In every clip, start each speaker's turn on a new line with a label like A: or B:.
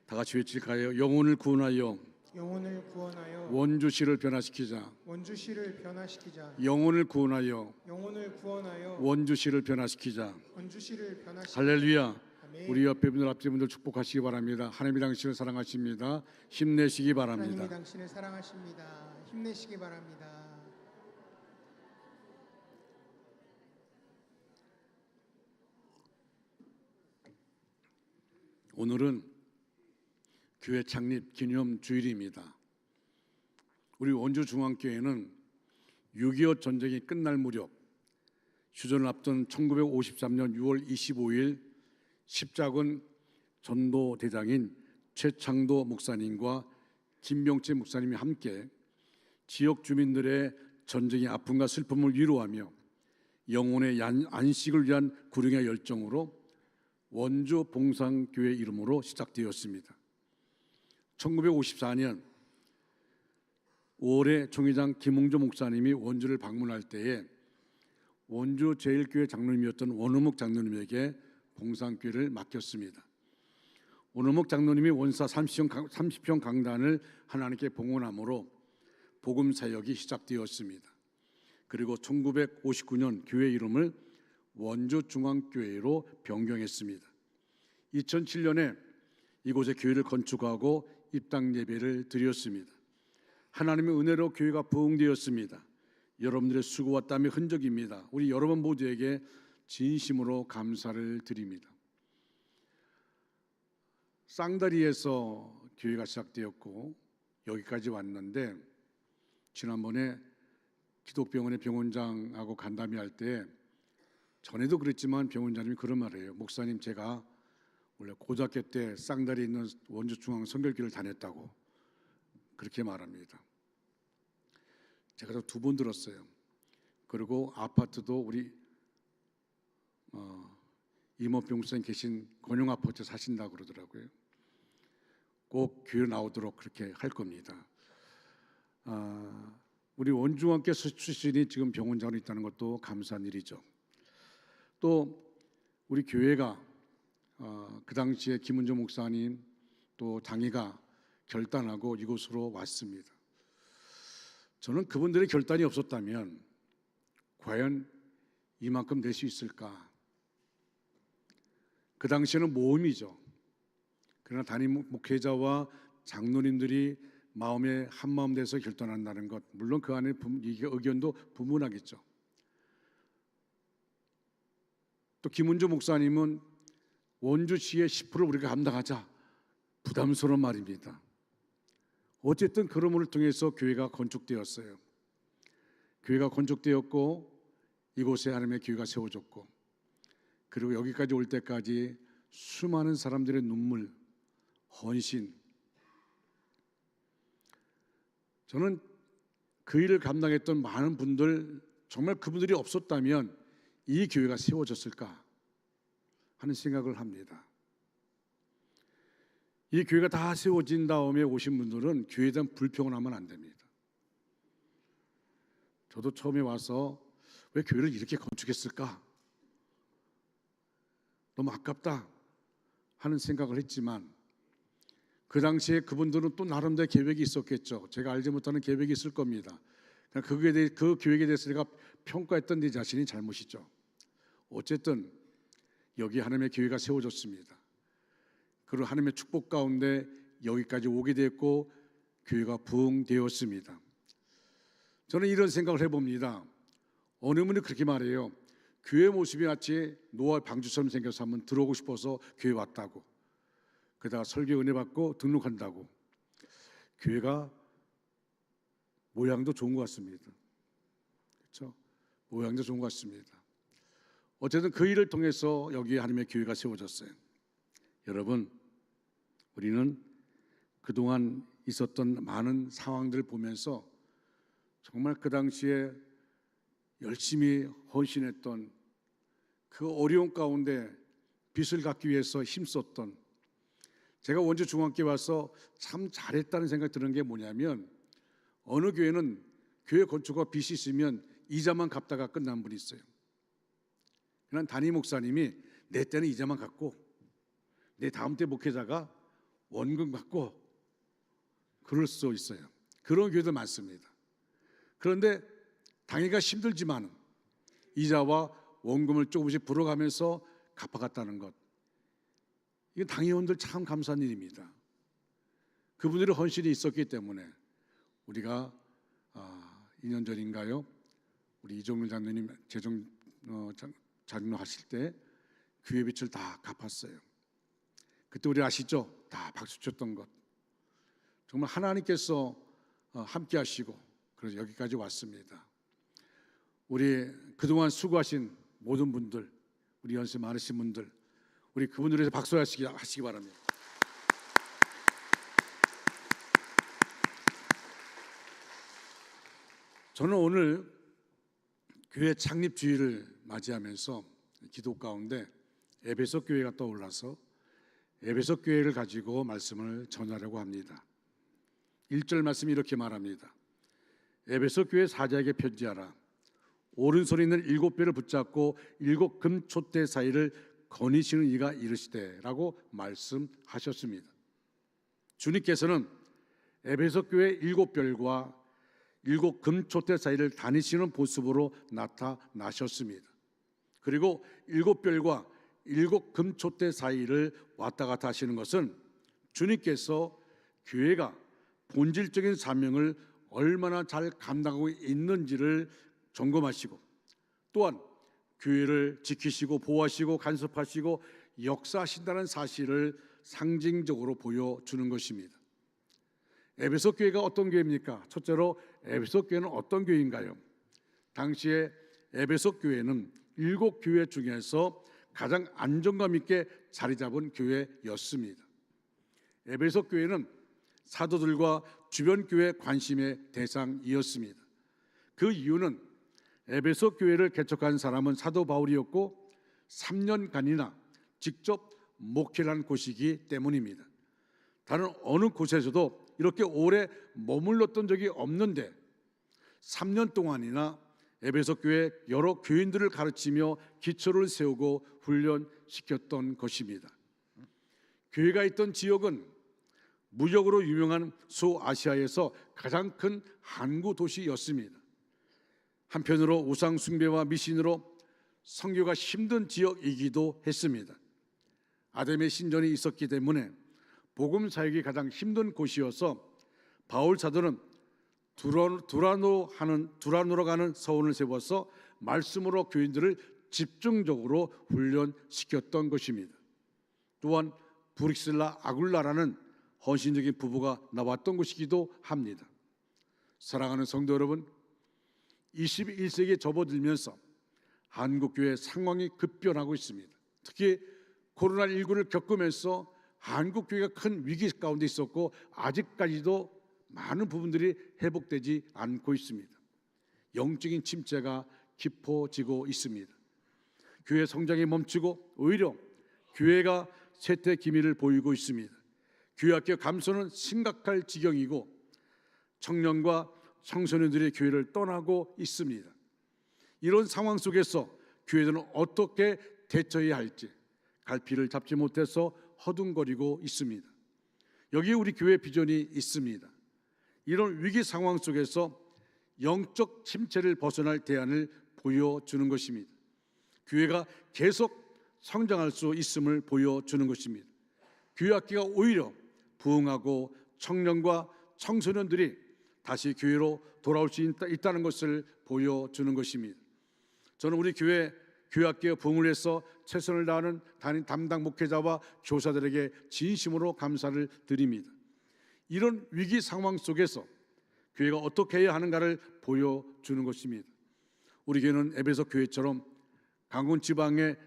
A: 다 같이 외칠까요? 영혼을 구원하여
B: 영혼을 구원하여
A: 원주시를 변화시키자.
B: 원주시를 변화시키자.
A: 영혼을 구원하여
B: 영혼을 구원하여
A: 원주시를 변화시키자.
B: 원주시를 변화시키자.
A: 할렐루야.
B: 아멘.
A: 우리 옆에 분들 앞에 분들 축복하시기 바랍니다. 하나님이 당신을 사랑하십니다. 힘내시기
B: 하나님이
A: 바랍니다.
B: 당신을 사랑하십니다. 힘내시기 바랍니다.
A: 오늘은 교회 창립 기념 주일입니다. 우리 원주중앙교회는 6.25 전쟁이 끝날 무렵 휴전을 앞둔 1953년 6월 25일 십자군 전도대장인 최창도 목사님과 김병채 목사님이 함께 지역 주민들의 전쟁의 아픔과 슬픔을 위로하며 영혼의 안식을 위한 구령의 열정으로 원주 봉상교회 이름으로 시작되었습니다. 1954년 5월에 총회장 김웅조 목사님이 원주를 방문할 때에 원주 제일교회 장로님이었던 원우묵 장로님에게 봉상교회를 맡겼습니다. 원우묵 장로님이 원사 30평 강단을 하나님께 봉헌함으로 복음 사역이 시작되었습니다. 그리고 1959년 교회 이름을 원주중앙교회로 변경했습니다. 2007년에 이곳에 교회를 건축하고 입당 예배를 드렸습니다. 하나님의 은혜로 교회가 부흥되었습니다. 여러분들의 수고와 땀의 흔적입니다. 우리 여러분 모두에게 진심으로 감사를 드립니다. 쌍다리에서 교회가 시작되었고 여기까지 왔는데 지난번에 기독병원의 병원장하고 간담회 할 때 전에도 그랬지만 병원장님이 그런 말을 해요. 목사님, 제가 원래 고등학교 때 쌍다리에 있는 원주중앙 선결교회를 다녔다고 그렇게 말합니다. 제가 2번 들었어요. 그리고 아파트도 우리 이모병 목사님 계신 권영 아파트 사신다고 그러더라고요. 꼭 교회 나오도록 그렇게 할 겁니다. 우리 원중앙교회 출신이 지금 병원장으로 있다는 것도 감사한 일이죠. 또 우리 교회가 그 당시에 김은조 목사님 또 장희가 결단하고 이곳으로 왔습니다. 저는 그분들의 결단이 없었다면 과연 이만큼 낼 수 있을까? 그 당시에는 모험이죠. 그러나 담임 목회자와 장로님들이 마음에 한마음 돼서 결단한다는 것, 물론 그 안에 의견도 분분하겠죠. 또 김은조 목사님은 원주시의 10%를 우리가 감당하자, 부담스러운 말입니다. 어쨌든 그러므로 통해서 교회가 건축되었어요. 교회가 건축되었고 이곳에 하나님의 교회가 세워졌고, 그리고 여기까지 올 때까지 수많은 사람들의 눈물, 헌신, 저는 그 일을 감당했던 많은 분들, 정말 그분들이 없었다면 이 교회가 세워졌을까 하는 생각을 합니다. 이 교회가 다 세워진 다음에 오신 분들은 교회에 대한 불평을 하면 안 됩니다. 저도 처음에 와서 왜 교회를 이렇게 건축했을까? 너무 아깝다 하는 생각을 했지만 그 당시에 그분들은 또 나름대로 계획이 있었겠죠. 제가 알지 못하는 계획이 있을 겁니다. 그 계획에 대해서 제가 평가했던 내 자신이 잘못이죠. 어쨌든 여기 하나님의 교회가 세워졌습니다. 그리고 하나님의 축복 가운데 여기까지 오게 됐고 교회가 부흥되었습니다. 저는 이런 생각을 해봅니다. 어느 분이 그렇게 말해요. 교회 모습이 마치 노아 방주처럼 생겨서 한번 들어오고 싶어서 교회 왔다고. 그러다가 설교 은혜 받고 등록한다고. 교회가 모양도 좋은 것 같습니다. 그렇죠? 모양도 좋은 것 같습니다. 어쨌든 그 일을 통해서 여기에 하나님의 교회가 세워졌어요. 여러분, 우리는 그동안 있었던 많은 상황들을 보면서 정말 그 당시에 열심히 헌신했던 그 어려운 가운데 빛을 갖기 위해서 힘썼던, 제가 원주 중앙교회 와서 참 잘했다는 생각이 드는 게 뭐냐면, 어느 교회는 교회 건축과 빚이 있으면 이자만 갚다가 끝난 분이 있어요. 그냥 담임 목사님이 내 때는 이자만 갚고 내 다음 때 목회자가 원금 갖고 그럴 수 있어요. 그런 교회도 많습니다. 그런데 당해가 힘들지만 이자와 원금을 조금씩 불어가면서 갚아갔다는 것, 이건 당회원들 참 감사한 일입니다. 그분들의 헌신이 있었기 때문에 우리가 2년 전인가요? 우리 이종일 장로님 재정 장로하실 때 교회 빚을 다 갚았어요. 그때 우리 아시죠? 다 박수 쳤던 것. 정말 하나님께서 함께 하시고 그래서 여기까지 왔습니다. 우리 그동안 수고하신 모든 분들, 우리 연세 많으신 분들, 우리 그분들에 대해서 박수하시기 바랍니다. 저는 오늘 교회 창립 주일을 맞이하면서 기도 가운데 에베소 교회가 떠올라서 에베소 교회를 가지고 말씀을 전하려고 합니다. 1절 말씀이 이렇게 말합니다. 에베소 교회 사자에게 편지하라. 오른손에 있는 7뼈를 붙잡고 7 금촛대 사이를 거니시는 이가 이르시되 라고 말씀하셨습니다. 주님께서는 에베소 교회 7뼈과 7 금촛대 사이를 다니시는 모습으로 나타나셨습니다. 그리고 7뼈과 7 금촛대 사이를 왔다 갔다 하시는 것은 주님께서 교회가 본질적인 사명을 얼마나 잘 감당하고 있는지를 점검하시고 또한 교회를 지키시고 보호하시고 간섭하시고 역사하신다는 사실을 상징적으로 보여주는 것입니다. 에베소 교회가 어떤 교회입니까? 첫째로 에베소 교회는 어떤 교회인가요? 당시에 에베소 교회는 7교회 중에서 가장 안정감 있게 자리 잡은 교회였습니다. 에베소 교회는 사도들과 주변 교회 관심의 대상이었습니다. 그 이유는 에베소 교회를 개척한 사람은 사도 바울이었고 3년간이나 직접 목회를 한 곳이기 때문입니다. 다른 어느 곳에서도 이렇게 오래 머물렀던 적이 없는데 3년 동안이나 에베소 교회 여러 교인들을 가르치며 기초를 세우고 훈련시켰던 것입니다. 교회가 있던 지역은 무역으로 유명한 소아시아에서 가장 큰 항구 도시였습니다. 한편으로 우상 숭배와 미신으로 선교가 힘든 지역이기도 했습니다. 아담의 신전이 있었기 때문에 복음 사역이 가장 힘든 곳이어서 바울 사도는 두라노로 가는 서원을 세워서 말씀으로 교인들을 집중적으로 훈련시켰던 것입니다. 또한 브릭실라 아굴라라는 헌신적인 부부가 나왔던 곳이기도 합니다. 사랑하는 성도 여러분, 21세기에 접어들면서 한국교회 상황이 급변하고 있습니다. 특히 코로나19를 겪으면서 한국교회가 큰 위기 가운데 있었고 아직까지도 많은 부분들이 회복되지 않고 있습니다. 영적인 침체가 깊어지고 있습니다. 교회 성장이 멈추고 오히려 교회가 쇠퇴 기미를 보이고 있습니다. 교회학교 감소는 심각할 지경이고 청년과 청소년들이 교회를 떠나고 있습니다. 이런 상황 속에서 교회들은 어떻게 대처해야 할지 갈피를 잡지 못해서 허둥거리고 있습니다. 여기에 우리 교회 비전이 있습니다. 이런 위기 상황 속에서 영적 침체를 벗어날 대안을 보여주는 것입니다. 교회가 계속 성장할 수 있음을 보여주는 것입니다. 교회학교가 오히려 부흥하고 청년과 청소년들이 다시 교회로 돌아올 수 있다는 것을 보여주는 것입니다. 저는 우리 교회학교 부흥을 위해서 최선을 다하는 담당 목회자와 교사들에게 진심으로 감사를 드립니다. 이런 위기 상황 속에서 교회가 어떻게 해야 하는가를 보여주는 것입니다. 우리 교회는 에베소 교회처럼 강원 지방을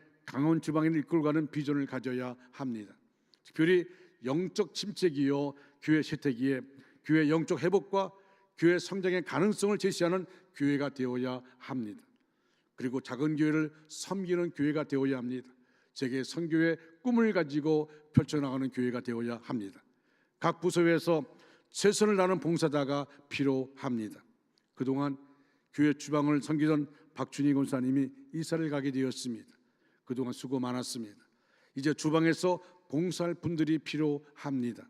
A: 이끌어가는 비전을 가져야 합니다. 특별히 영적 침체기요 교회 쇠퇴기에 교회 영적 회복과 교회 성장의 가능성을 제시하는 교회가 되어야 합니다. 그리고 작은 교회를 섬기는 교회가 되어야 합니다. 세계 선교의 꿈을 가지고 펼쳐나가는 교회가 되어야 합니다. 각 부서에서 최선을 다하는 봉사자가 필요합니다. 그동안 교회 주방을 섬기던 박준희 권사님이 이사를 가게 되었습니다. 그동안 수고 많았습니다. 이제 주방에서 봉사할 분들이 필요합니다.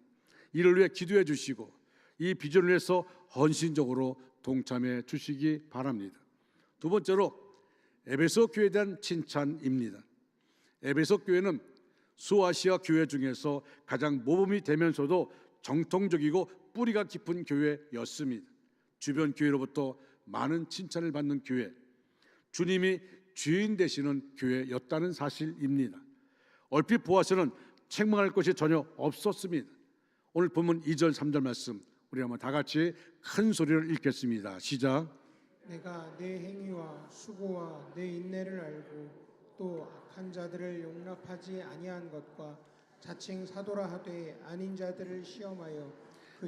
A: 이를 위해 기도해 주시고 이 비전을 위해서 헌신적으로 동참해 주시기 바랍니다. 두 번째로 에베소 교회에 대한 칭찬입니다. 에베소 교회는 소아시아 교회 중에서 가장 모범이 되면서도 정통적이고 뿌리가 깊은 교회였습니다. 주변 교회로부터 많은 칭찬을 받는 교회, 주님이 주인 되시는 교회였다는 사실입니다. 얼핏 보아서는 책망할 것이 전혀 없었습니다. 오늘 본문 2절 3절 말씀 우리 한번 다 같이 큰 소리를 읽겠습니다. 시작.
B: 내가 내 행위와 수고와 내 인내를 알고 또 악한 자들을 용납하지 아니한 것과 자칭 사도라 하되 아닌 자들을 시험하여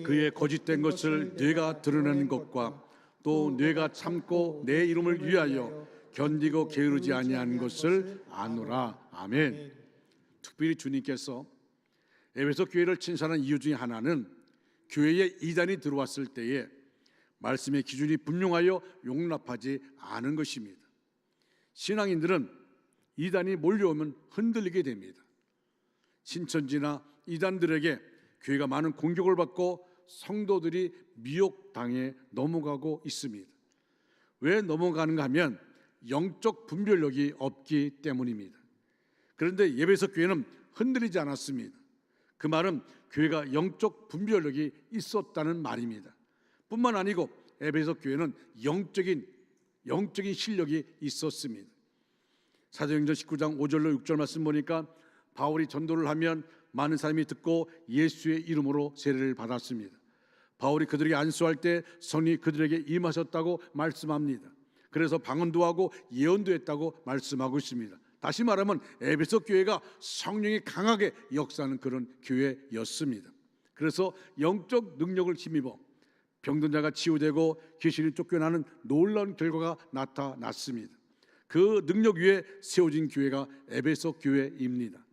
A: 그의 거짓된 것을 뇌가 드러내는 것과 또 뇌가 참고 내 이름을 위하여 견디고 게으르지 아니한 것을 아노라. 아멘. 특별히 주님께서 에베소 교회를 칭찬한 이유 중에 하나는 교회에 이단이 들어왔을 때에 말씀의 기준이 분명하여 용납하지 않은 것입니다. 신앙인들은 이단이 몰려오면 흔들리게 됩니다. 신천지나 이단들에게 교회가 많은 공격을 받고 성도들이 미혹당해 넘어가고 있습니다. 왜 넘어가는가 하면 영적 분별력이 없기 때문입니다. 그런데 에베소 교회는 흔들리지 않았습니다. 그 말은 교회가 영적 분별력이 있었다는 말입니다. 뿐만 아니고 에베소 교회는 영적인 실력이 있었습니다. 사도행전 19장 5절로 6절 말씀 보니까 바울이 전도를 하면 많은 사람이 듣고 예수의 이름으로 세례를 받았습니다. 바울이 그들에게 안수할 때 성령이 그들에게 임하셨다고 말씀합니다. 그래서 방언도 하고 예언도 했다고 말씀하고 있습니다. 다시 말하면 에베소 교회가 성령이 강하게 역사하는 그런 교회였습니다. 그래서 영적 능력을 힘입어 병든 자가 치유되고 귀신이 쫓겨나는 놀라운 결과가 나타났습니다. 그 능력 위에 세워진 교회가 에베소 교회입니다.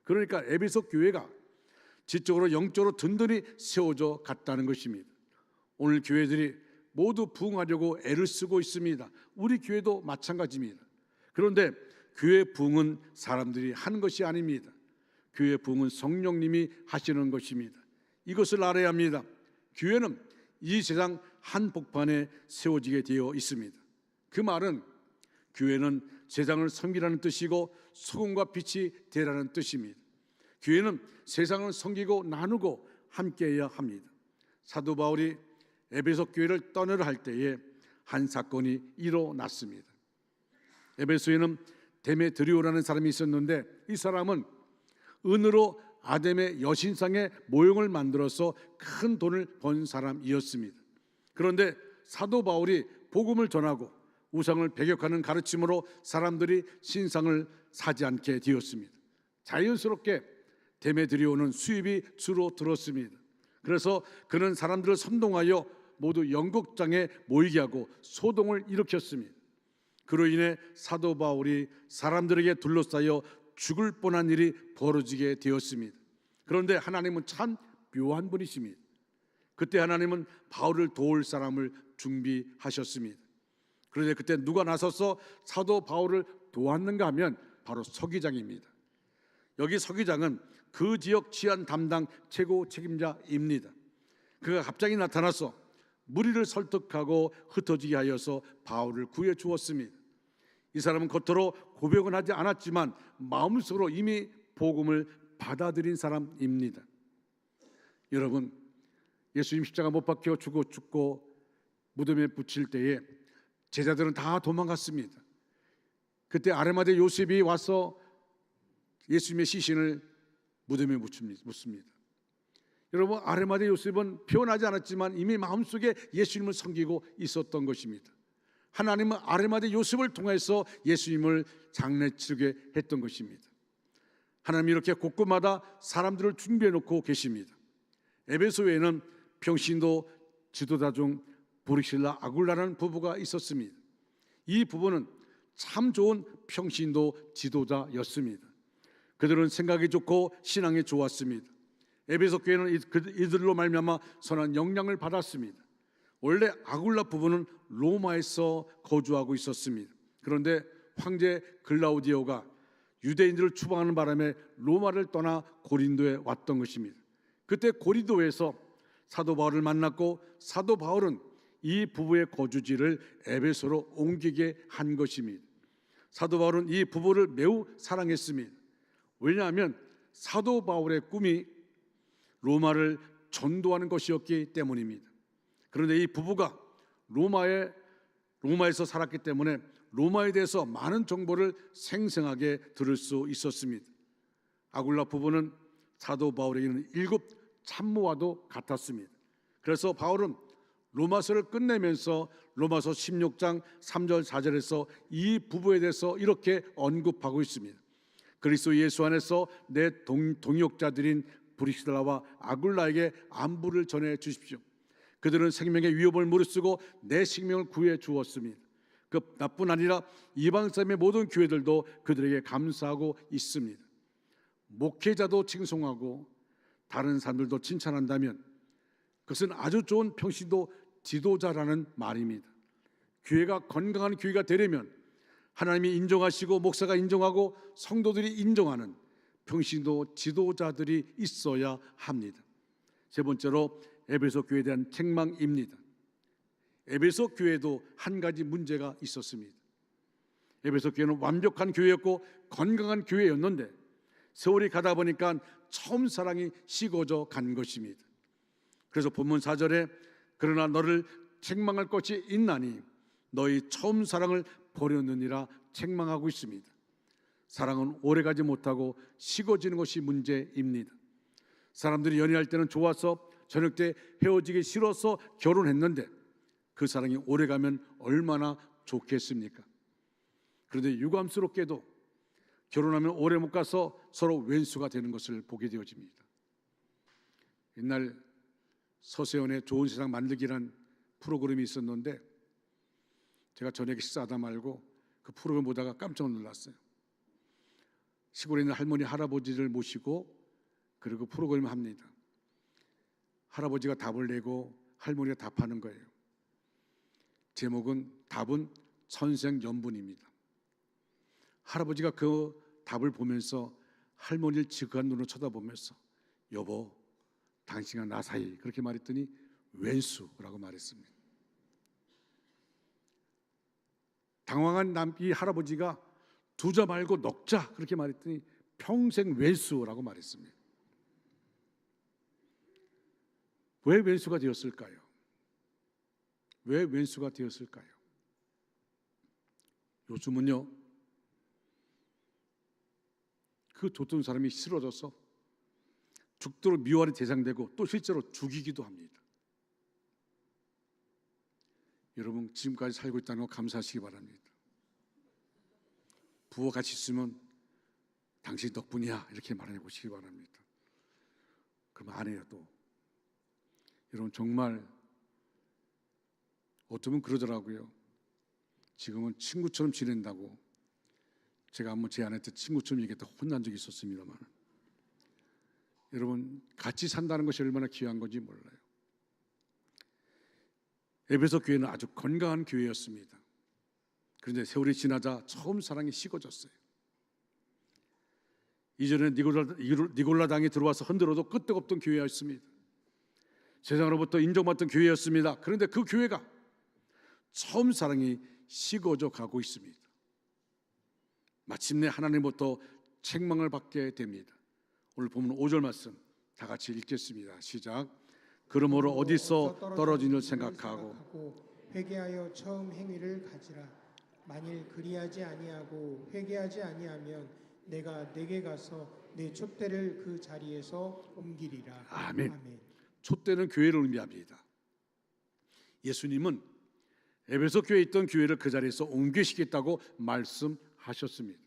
A: 그러니까 에베소 교회가 지적으로 영적으로 든든히 세워져 갔다는 것입니다. 오늘 교회들이 모두 부흥하려고 애를 쓰고 있습니다. 우리 교회도 마찬가지입니다. 그런데 교회 부흥은 사람들이 하는 것이 아닙니다. 교회 부흥은 성령님이 하시는 것입니다. 이것을 알아야 합니다. 교회는 이 세상 한복판에 세워지게 되어 있습니다. 그 말은 교회는 세상을 섬기라는 뜻이고 소금과 빛이 되라는 뜻입니다. 교회는 세상을 섬기고 나누고 함께해야 합니다. 사도 바울이 에베소 교회를 떠나려 할 때에 한 사건이 일어났습니다. 에베소에는 데메드리오라는 사람이 있었는데 이 사람은 은으로 아담의 여신상의 모형을 만들어서 큰 돈을 번 사람이었습니다. 그런데 사도 바울이 복음을 전하고 우상을 배격하는 가르침으로 사람들이 신상을 사지 않게 되었습니다. 자연스럽게 데메드리오는 수입이 줄어들었습니다. 그래서 그는 사람들을 선동하여 모두 연극장에 모이게 하고 소동을 일으켰습니다. 그로 인해 사도 바울이 사람들에게 둘러싸여 죽을 뻔한 일이 벌어지게 되었습니다. 그런데 하나님은 참 묘한 분이십니다. 그때 하나님은 바울을 도울 사람을 준비하셨습니다. 그런데 그때 누가 나서서 사도 바울을 도왔는가 하면 바로 서기장입니다. 여기 서기장은 그 지역 치안 담당 최고 책임자입니다. 그가 갑자기 나타나서 무리를 설득하고 흩어지게 하여서 바울을 구해 주었습니다. 이 사람은 겉으로 고백은 하지 않았지만 마음속으로 이미 복음을 받아들인 사람입니다. 여러분, 예수님 십자가 못 박혀 죽고 무덤에 붙일 때에 제자들은 다 도망갔습니다. 그때 아르마대 요셉이 와서 예수님의 시신을 무덤에 묻습니다. 여러분, 아르마대 요셉은 표현하지 않았지만 이미 마음속에 예수님을 섬기고 있었던 것입니다. 하나님은 아르마대 요셉을 통해서 예수님을 장례치르게 했던 것입니다. 하나님이 이렇게 곳곳마다 사람들을 준비해 놓고 계십니다. 에베소에는 평신도 지도자 중 브리실라 아굴라라는 부부가 있었습니다. 이 부부는 참 좋은 평신도 지도자였습니다. 그들은 생각이 좋고 신앙이 좋았습니다. 에베소 교회는 이들로 말미암아 선한 영향을 받았습니다. 원래 아굴라 부부는 로마에서 거주하고 있었습니다. 그런데 황제 글라우디오가 유대인들을 추방하는 바람에 로마를 떠나 고린도에 왔던 것입니다. 그때 고린도에서 사도 바울을 만났고 사도 바울은 이 부부의 거주지를 에베소로 옮기게 한 것입니다. 사도 바울은 이 부부를 매우 사랑했습니다. 왜냐하면 사도 바울의 꿈이 로마를 전도하는 것이었기 때문입니다. 그런데 이 부부가 로마에서 살았기 때문에 로마에 대해서 많은 정보를 생생하게 들을 수 있었습니다. 아굴라 부부는 사도 바울에게는 7 참모와도 같았습니다. 그래서 바울은 로마서를 끝내면서 로마서 16장 3절 4절에서 이 부부에 대해서 이렇게 언급하고 있습니다. 그리스도 예수 안에서 내 동역자들인 브리스라와 아굴라에게 안부를 전해 주십시오. 그들은 생명의 위협을 무릅쓰고 내 생명을 구해 주었습니다. 그 나뿐 아니라 이방 사람의 모든 교회들도 그들에게 감사하고 있습니다. 목회자도 칭송하고 다른 사람들도 칭찬한다면 그것은 아주 좋은 평신도 지도자라는 말입니다. 교회가 건강한 교회가 되려면 하나님이 인정하시고 목사가 인정하고 성도들이 인정하는 평신도 지도자들이 있어야 합니다. 세 번째로 에베소 교회에 대한 책망입니다. 에베소 교회도 한 가지 문제가 있었습니다. 에베소 교회는 완벽한 교회였고 건강한 교회였는데 세월이 가다 보니까 처음 사랑이 식어져 간 것입니다. 그래서 본문 4절에 그러나 너를 책망할 것이 있나니 너희 처음 사랑을 버렸느니라 책망하고 있습니다. 사랑은 오래가지 못하고 식어지는 것이 문제입니다. 사람들이 연애할 때는 좋아서 저녁 때 헤어지기 싫어서 결혼했는데 그 사랑이 오래가면 얼마나 좋겠습니까? 그런데 유감스럽게도 결혼하면 오래 못 가서 서로 왼수가 되는 것을 보게 되어집니다. 옛날 서세원의 좋은 세상 만들기란 프로그램이 있었는데 제가 저녁에 식사하다 말고 그 프로그램 보다가 깜짝 놀랐어요. 시골에 있는 할머니 할아버지를 모시고 그리고 프로그램을 합니다. 할아버지가 답을 내고 할머니가 답하는 거예요. 제목은 답은 천생연분입니다. 할아버지가 그 답을 보면서 할머니를 지극한 눈으로 쳐다보면서 여보 당신과 나 사이 그렇게 말했더니 왼수라고 말했습니다. 당황한 이 할아버지가 두자 말고 넉자 그렇게 말했더니 평생 왼수라고 말했습니다. 왜 왼수가 되었을까요? 왜 왼수가 되었을까요? 요즘은요 그 뒀던 사람이 싫어져서 죽도록 미워하는 대상되고 또 실제로 죽이기도 합니다. 여러분 지금까지 살고 있다는 거 감사하시기 바랍니다. 부부가 같이 있으면 당신 덕분이야 이렇게 말해 보시기 바랍니다. 그럼 안 해요 또. 여러분 정말 어쩌면 그러더라고요. 지금은 친구처럼 지낸다고 제가 한번 제 아내한테 친구처럼 얘기했다 혼난 적이 있었습니다만 여러분 같이 산다는 것이 얼마나 귀한 건지 몰라요. 에베소 교회는 아주 건강한 교회였습니다. 그런데 세월이 지나자 처음 사랑이 식어졌어요. 이전에 니골라 당이 들어와서 흔들어도 끄떡없던 교회였습니다. 세상으로부터 인정받던 교회였습니다. 그런데 그 교회가 처음 사랑이 식어져 가고 있습니다. 마침내 하나님부터 책망을 받게 됩니다. 오늘 보면 5절 말씀 다 같이 읽겠습니다. 시작. 그러므로 어디서 떨어진 줄 생각하고
B: 회개하여 처음 행위를 가지라. 만일 그리하지 아니하고 회개하지 아니하면 내가 내게 가서 내 촛대를 그 자리에서 옮기리라.
A: 아멘.
B: 아멘.
A: 촛대는 교회를 의미합니다. 예수님은 에베소 교회에 있던 교회를 그 자리에서 옮기시겠다고 말씀하셨습니다.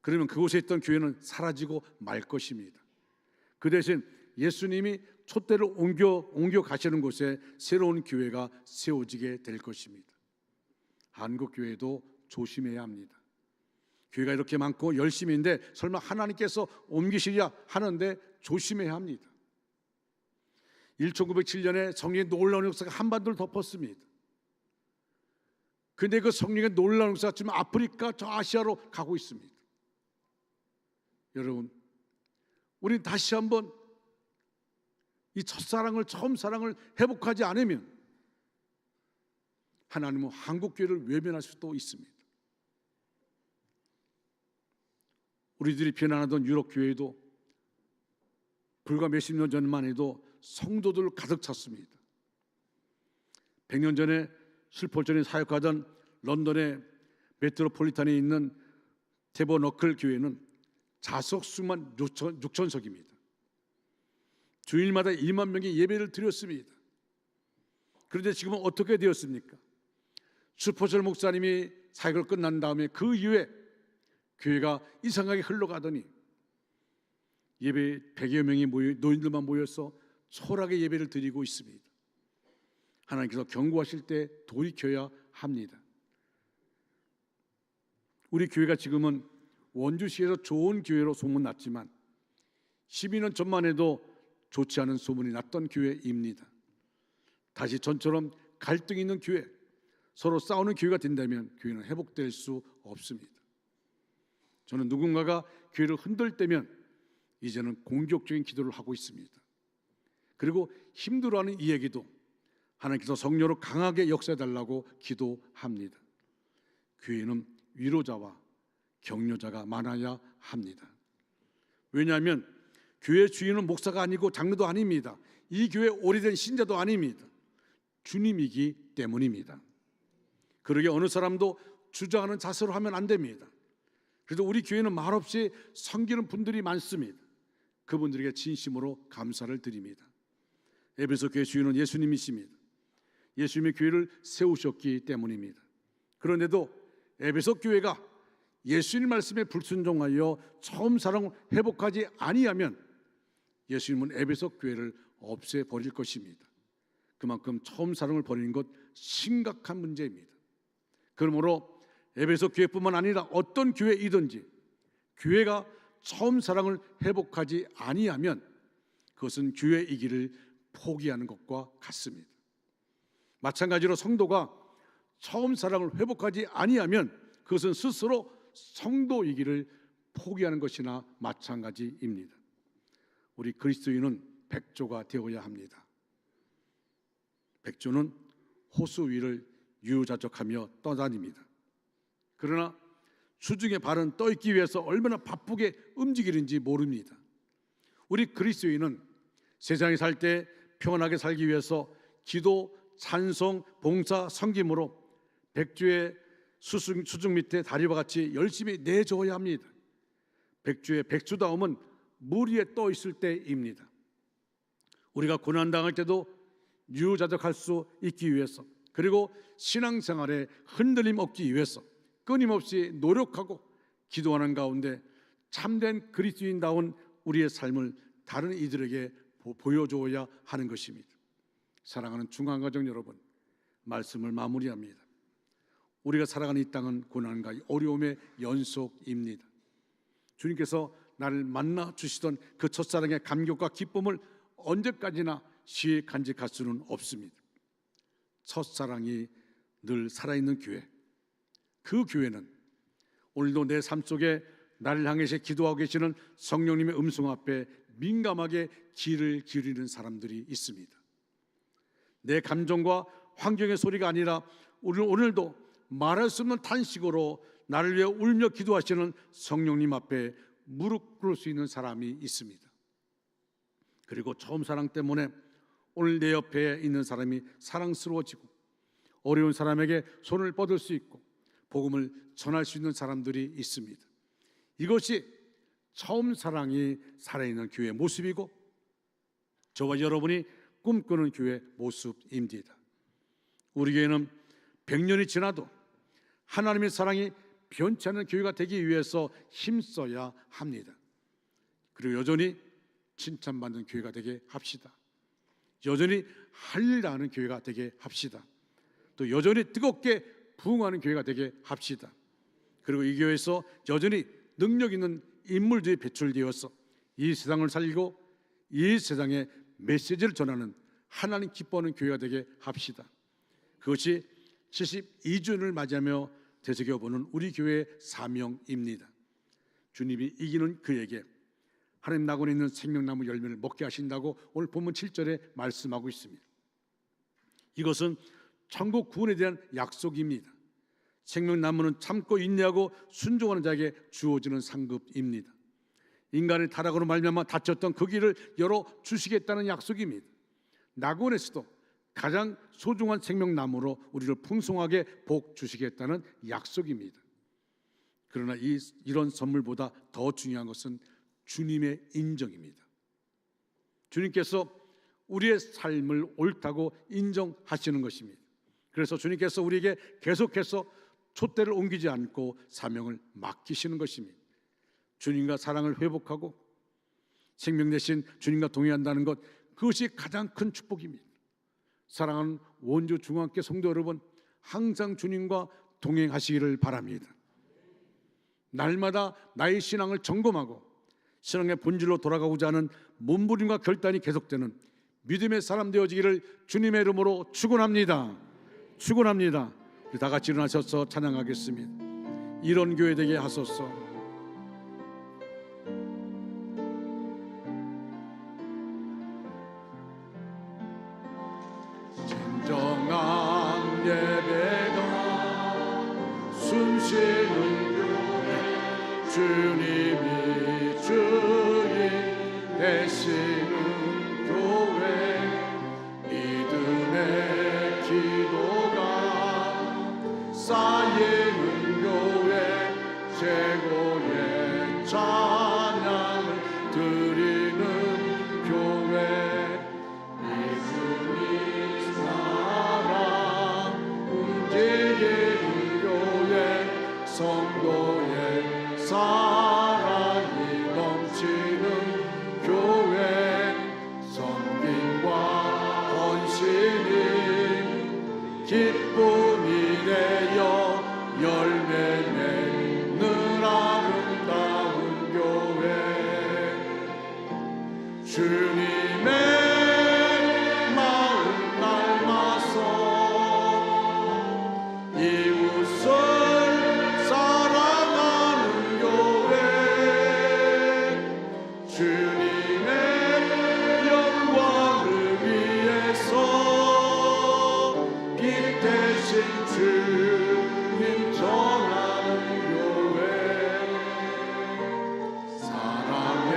A: 그러면 그곳에 있던 교회는 사라지고 말 것입니다. 그 대신 예수님이 촛대를 옮겨 가시는 곳에 새로운 교회가 세워지게 될 것입니다. 한국 교회도 조심해야 합니다. 교회가 이렇게 많고 열심인데 설마 하나님께서 옮기시려 하는데 조심해야 합니다. 1907년에 성령의 놀라운 역사가 한반도를 덮었습니다. 그런데 그 성령의 놀라운 역사가 지금 아프리카 저 아시아로 가고 있습니다. 여러분, 우리 다시 한번 이 첫사랑을, 처음 사랑을 회복하지 않으면 하나님은 한국교회를 외면할 수도 있습니다. 우리들이 비난하던 유럽교회도 불과 몇십 년 전만 해도 성도들 가득 찼습니다. 100년 전에 슬폴전에 사역하던 런던의 메트로폴리탄에 있는 테버너클 교회는 좌석수만 6천석입니다. 주일마다 2만 명이 예배를 드렸습니다. 그런데 지금은 어떻게 되었습니까? 슈퍼철 목사님이 사역을 끝난 다음에 그 이후에 교회가 이상하게 흘러가더니 예배 100여 명이 노인들만 모여서 소홀하게 예배를 드리고 있습니다. 하나님께서 경고하실 때 돌이켜야 합니다. 우리 교회가 지금은 원주시에서 좋은 교회로 소문났지만 12년 전만 해도 좋지 않은 소문이 났던 교회입니다. 다시 전처럼 갈등이 있는 교회, 서로 싸우는 교회가 된다면 교회는 회복될 수 없습니다. 저는 누군가가 교회를 흔들 때면 이제는 공격적인 기도를 하고 있습니다. 그리고 힘들어하는 이에게도 하나님께서 성령으로 강하게 역사해달라고 기도합니다. 교회는 위로자와 격려자가 많아야 합니다. 왜냐하면 교회 주인은 목사가 아니고 장로도 아닙니다. 이 교회 오래된 신자도 아닙니다. 주님이기 때문입니다. 그러게 어느 사람도 주장하는 자세로 하면 안 됩니다. 그래서 우리 교회는 말없이 섬기는 분들이 많습니다. 그분들에게 진심으로 감사를 드립니다. 에베소 교회 주인은 예수님이십니다. 예수님의 교회를 세우셨기 때문입니다. 그런데도 에베소 교회가 예수님 말씀에 불순종하여 처음 사랑을 회복하지 아니하면 예수님은 에베소 교회를 없애버릴 것입니다. 그만큼 처음 사랑을 버리는 것 심각한 문제입니다. 그러므로 에베소 교회뿐만 아니라 어떤 교회이든지 교회가 처음 사랑을 회복하지 아니하면 그것은 교회이기를 포기하는 것과 같습니다. 마찬가지로 성도가 처음 사랑을 회복하지 아니하면 그것은 스스로 성도이기를 포기하는 것이나 마찬가지입니다. 우리 그리스도인은 백조가 되어야 합니다. 백조는 호수 위를 유유자적하며 떠다닙니다. 그러나 수중에 발은 떠있기 위해서 얼마나 바쁘게 움직이는지 모릅니다. 우리 그리스도인은 세상에 살 때 평안하게 살기 위해서 기도, 찬송, 봉사, 섬김으로 백조의 수중 밑에 다리와 같이 열심히 내줘야 합니다. 백조의 백조다움은 물 위에 떠 있을 때입니다. 우리가 고난당할 때도 유유자적할 수 있기 위해서, 그리고 신앙생활에 흔들림 없기 위해서 끊임없이 노력하고 기도하는 가운데 참된 그리스도인다운 우리의 삶을 다른 이들에게 보여줘야 하는 것입니다. 사랑하는 중앙가정 여러분, 말씀을 마무리합니다. 우리가 살아가는 이 땅은 고난과 어려움의 연속입니다. 주님께서 나를 만나 주시던 그 첫사랑의 감격과 기쁨을 언제까지나 시에 간직할 수는 없습니다. 첫사랑이 늘 살아있는 교회, 그 교회는 오늘도 내 삶 속에 나를 향해서 기도하고 계시는 성령님의 음성 앞에 민감하게 귀를 기울이는 사람들이 있습니다. 내 감정과 환경의 소리가 아니라 오늘도 말할 수 없는 탄식으로 나를 위해 울며 기도하시는 성령님 앞에 무릎 꿇을 수 있는 사람이 있습니다. 그리고 처음 사랑 때문에 오늘 내 옆에 있는 사람이 사랑스러워지고 어려운 사람에게 손을 뻗을 수 있고 복음을 전할 수 있는 사람들이 있습니다. 이것이 처음 사랑이 살아있는 교회의 모습이고 저와 여러분이 꿈꾸는 교회의 모습입니다. 우리 교회는 100년이 지나도 하나님의 사랑이 변치 않는 교회가 되기 위해서 힘써야 합니다. 그리고 여전히 칭찬받는 교회가 되게 합시다. 여전히 할 일 아는 교회가 되게 합시다. 또 여전히 뜨겁게 부흥하는 교회가 되게 합시다. 그리고 이 교회에서 여전히 능력 있는 인물들이 배출되어서 이 세상을 살리고 이 세상에 메시지를 전하는 하나님 기뻐하는 교회가 되게 합시다. 그것이 72주년을 맞이하며 되새겨보는 우리 교회의 사명입니다. 주님이 이기는 그에게 하나님 낙원에 있는 생명나무 열매를 먹게 하신다고 오늘 본문 7절에 말씀하고 있습니다. 이것은 천국 구원에 대한 약속입니다. 생명나무는 참고 인내하고 순종하는 자에게 주어지는 상급입니다. 인간의 타락으로 말미암아 닫혔던 그 길을 열어 주시겠다는 약속입니다. 낙원에서도 가장 소중한 생명나무로 우리를 풍성하게 복 주시겠다는 약속입니다. 그러나 이런 선물보다 더 중요한 것은 주님의 인정입니다. 주님께서 우리의 삶을 옳다고 인정하시는 것입니다. 그래서 주님께서 우리에게 계속해서 촛대를 옮기지 않고 사명을 맡기시는 것입니다. 주님과 사랑을 회복하고 생명 대신 주님과 동행한다는 것, 그것이 가장 큰 축복입니다. 사랑하는 원주 중앙교회 성도 여러분, 항상 주님과 동행하시기를 바랍니다. 날마다 나의 신앙을 점검하고 신앙의 본질로 돌아가고자 하는 몸부림과 결단이 계속되는 믿음의 사람 되어지기를 주님의 이름으로 축원합니다. 축원합니다. 우리 다 같이 일어나셔서 찬양하겠습니다. 이런 교회 되게 하소서. 진정한 예배가 숨쉬는 교회, 주님이 주인 되시는 교회, 믿음의 기도가 쌓이는 교회, 최고의 찬양을 드리는 교회, 예수님 사랑 움직이는 교회, 성도의 사랑이 넘치는 교회, 섬김과 헌신이 기쁨이 되어 열매 맺는 아름다운 교회, 주님의 마음 닮아서 이웃을 사랑하는 교회, 주님의 영광을 위해서 빛 대신 주님 전하는 교회, 사랑의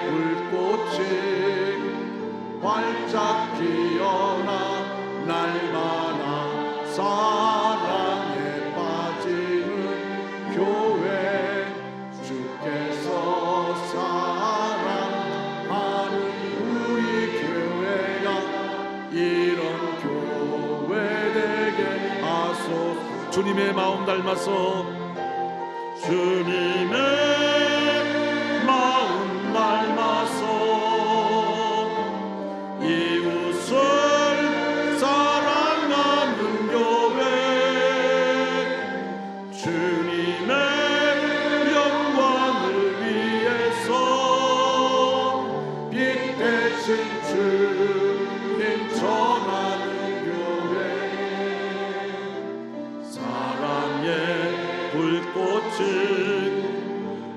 A: 불꽃이 활짝 피어나 날마다 사랑에 빠지는 교회, 주께서 사랑하는 우리 교회가 이런 교회 되게 하소서. 주님의 마음 닮아서, 주님의 마음 닮아서 이웃을 사랑하는 교회, 주님의 영광을 위해서 빛 대신 주님 전하는 교회, 사랑의 불꽃이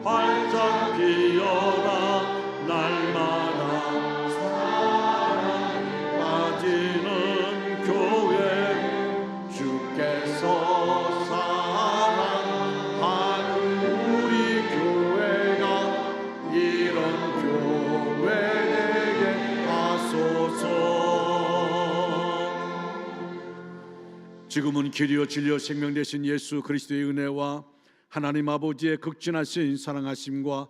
A: 활짝 피어나 날마다 사랑이 빠지는 교회, 주께서 사랑하는 우리 교회가 이런 교회 되게 하소서. 지금은 길이요 진리요 생명 되신 예수 그리스도의 은혜와 하나님 아버지의 극진하신 사랑하심과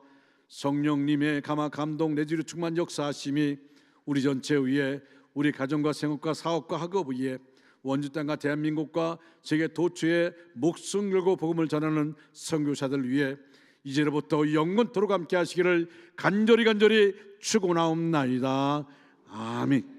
A: 성령님의 감화 감동 내주로 충만 역사하심이 우리 전체 위에, 우리 가정과 생업과 사업과 학업 위에, 원주 땅과 대한민국과 세계 도처에 목숨 걸고 복음을 전하는 선교사들 위해 이제로부터 영원토록 함께 하시기를 간절히 축원하옵나이다. 아멘.